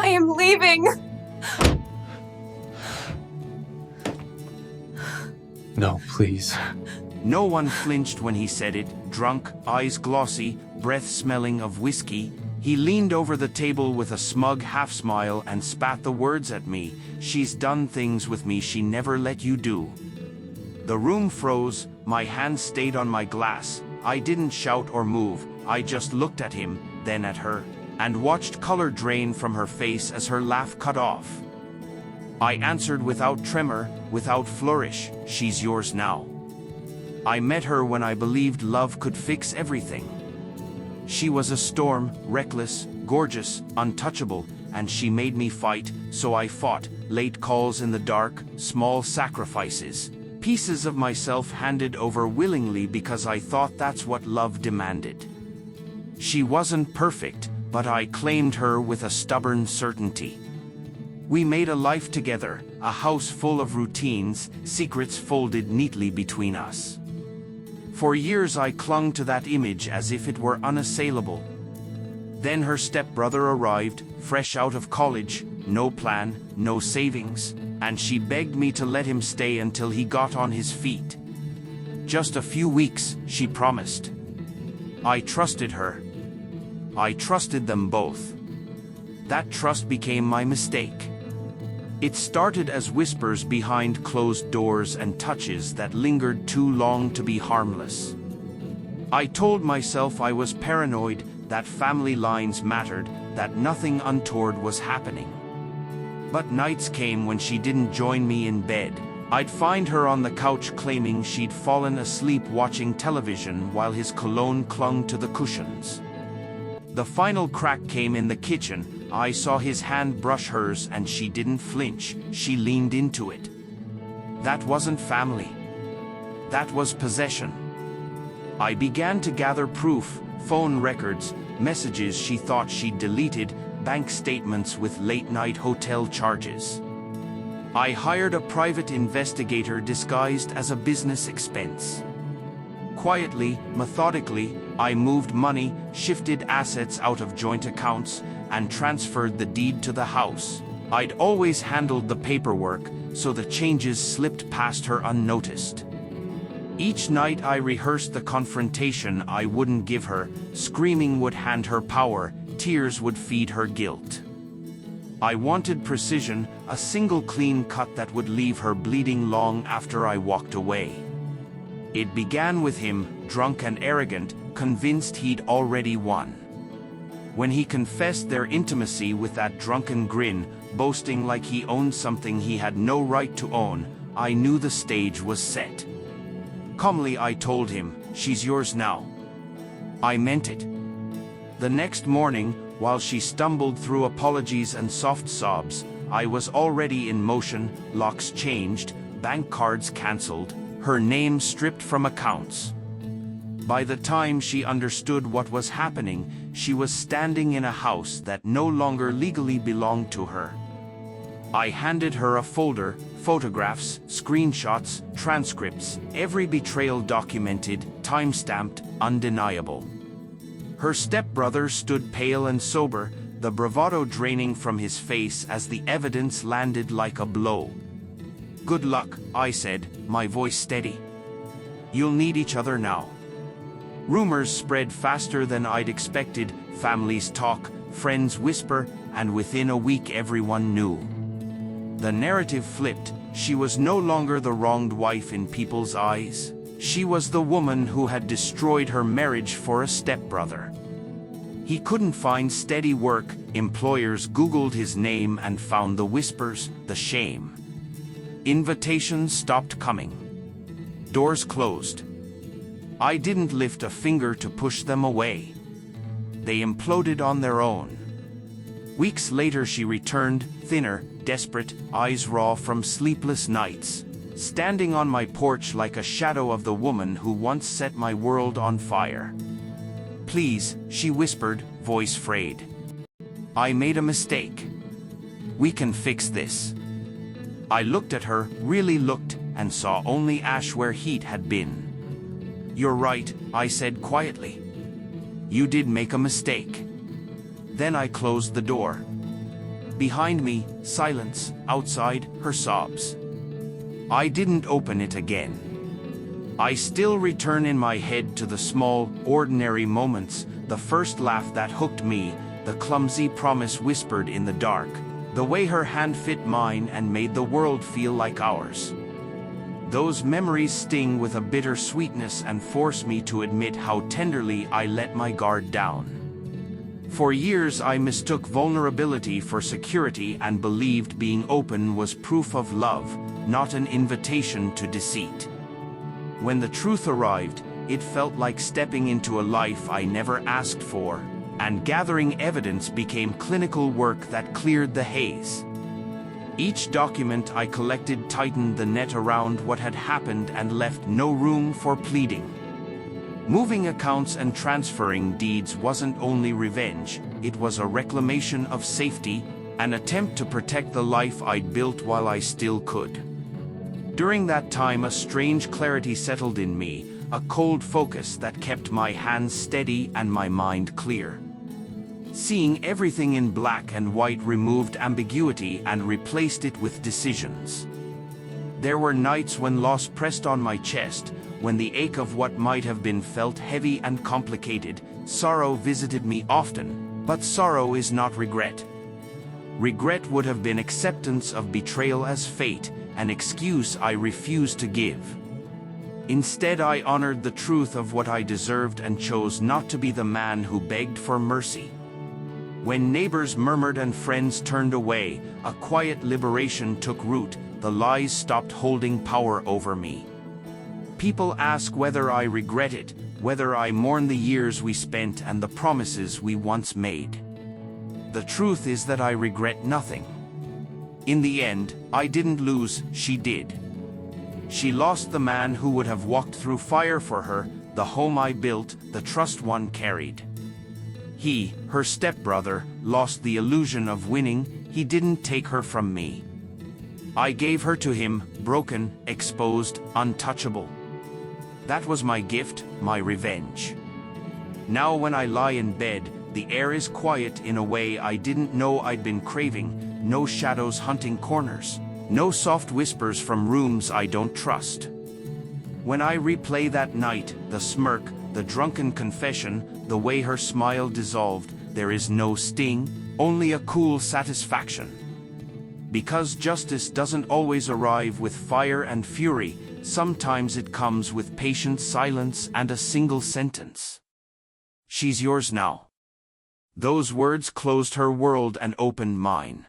I am leaving! No, please. No one flinched when he said it, drunk, eyes glossy, breath smelling of whiskey. He leaned over the table with a smug half-smile and spat the words at me. She's done things with me she never let you do. The room froze, my hand stayed on my glass. I didn't shout or move, I just looked at him, then at her, and watched color drain from her face as her laugh cut off. I answered without tremor, without flourish, she's yours now. I met her when I believed love could fix everything. She was a storm, reckless, gorgeous, untouchable, and she made me fight, so I fought, late calls in the dark, small sacrifices, pieces of myself handed over willingly because I thought that's what love demanded. She wasn't perfect, but I claimed her with a stubborn certainty. We made a life together, a house full of routines, secrets folded neatly between us. For years I clung to that image as if it were unassailable. Then her stepbrother arrived, fresh out of college, no plan, no savings, and she begged me to let him stay until he got on his feet. Just a few weeks, she promised. I trusted her. I trusted them both. That trust became my mistake. It started as whispers behind closed doors and touches that lingered too long to be harmless. I told myself I was paranoid, that family lines mattered, that nothing untoward was happening. But nights came when she didn't join me in bed. I'd find her on the couch claiming she'd fallen asleep watching television while his cologne clung to the cushions. The final crack came in the kitchen. I saw his hand brush hers and she didn't flinch, she leaned into it. That wasn't family. That was possession. I began to gather proof, phone records, messages she thought she'd deleted, bank statements with late-night hotel charges. I hired a private investigator disguised as a business expense. Quietly, methodically, I moved money, shifted assets out of joint accounts, and transferred the deed to the house. I'd always handled the paperwork, so the changes slipped past her unnoticed. Each night I rehearsed the confrontation I wouldn't give her. Screaming would hand her power, tears would feed her guilt. I wanted precision, a single clean cut that would leave her bleeding long after I walked away. It began with him, drunk and arrogant, convinced he'd already won. When he confessed their intimacy with that drunken grin, boasting like he owned something he had no right to own, I knew the stage was set. Calmly I told him, she's yours now. I meant it. The next morning, while she stumbled through apologies and soft sobs, I was already in motion, locks changed, bank cards cancelled, her name stripped from accounts. By the time she understood what was happening, she was standing in a house that no longer legally belonged to her. I handed her a folder, photographs, screenshots, transcripts, every betrayal documented, time-stamped, undeniable. Her stepbrother stood pale and sober, the bravado draining from his face as the evidence landed like a blow. "Good luck," I said, my voice steady. "You'll need each other now." Rumors spread faster than I'd expected, families talk, friends whisper, and within a week everyone knew. The narrative flipped. She was no longer the wronged wife in people's eyes. She was the woman who had destroyed her marriage for a stepbrother. He couldn't find steady work, employers Googled his name and found the whispers, the shame. Invitations stopped coming. Doors closed. I didn't lift a finger to push them away. They imploded on their own. Weeks later she returned, thinner, desperate, eyes raw from sleepless nights, standing on my porch like a shadow of the woman who once set my world on fire. "Please," she whispered, voice frayed. "I made a mistake. We can fix this." I looked at her, really looked, and saw only ash where heat had been. "You're right," I said quietly. "You did make a mistake." Then I closed the door. Behind me, silence, outside, her sobs. I didn't open it again. I still return in my head to the small, ordinary moments, the first laugh that hooked me, the clumsy promise whispered in the dark, the way her hand fit mine and made the world feel like ours. Those memories sting with a bitter sweetness and force me to admit how tenderly I let my guard down. For years I mistook vulnerability for security and believed being open was proof of love, not an invitation to deceit. When the truth arrived, it felt like stepping into a life I never asked for, and gathering evidence became clinical work that cleared the haze. Each document I collected tightened the net around what had happened and left no room for pleading. Moving accounts and transferring deeds wasn't only revenge, it was a reclamation of safety, an attempt to protect the life I'd built while I still could. During that time, a strange clarity settled in me, a cold focus that kept my hands steady and my mind clear. Seeing everything in black and white removed ambiguity and replaced it with decisions. There were nights when loss pressed on my chest, when the ache of what might have been felt heavy and complicated. Sorrow visited me often, but sorrow is not regret. Regret would have been acceptance of betrayal as fate, an excuse I refused to give. Instead, I honored the truth of what I deserved and chose not to be the man who begged for mercy. When neighbors murmured and friends turned away, a quiet liberation took root. The lies stopped holding power over me. People ask whether I regret it, whether I mourn the years we spent and the promises we once made. The truth is that I regret nothing. In the end, I didn't lose, she did. She lost the man who would have walked through fire for her, the home I built, the trust one carried. He, her stepbrother, lost the illusion of winning. He didn't take her from me. I gave her to him, broken, exposed, untouchable. That was my gift, my revenge. Now when I lie in bed, the air is quiet in a way I didn't know I'd been craving. No shadows hunting corners. No soft whispers from rooms I don't trust. When I replay that night, the smirk, the drunken confession, the way her smile dissolved, there is no sting, only a cool satisfaction. Because justice doesn't always arrive with fire and fury, sometimes it comes with patient silence and a single sentence. She's yours now. Those words closed her world and opened mine.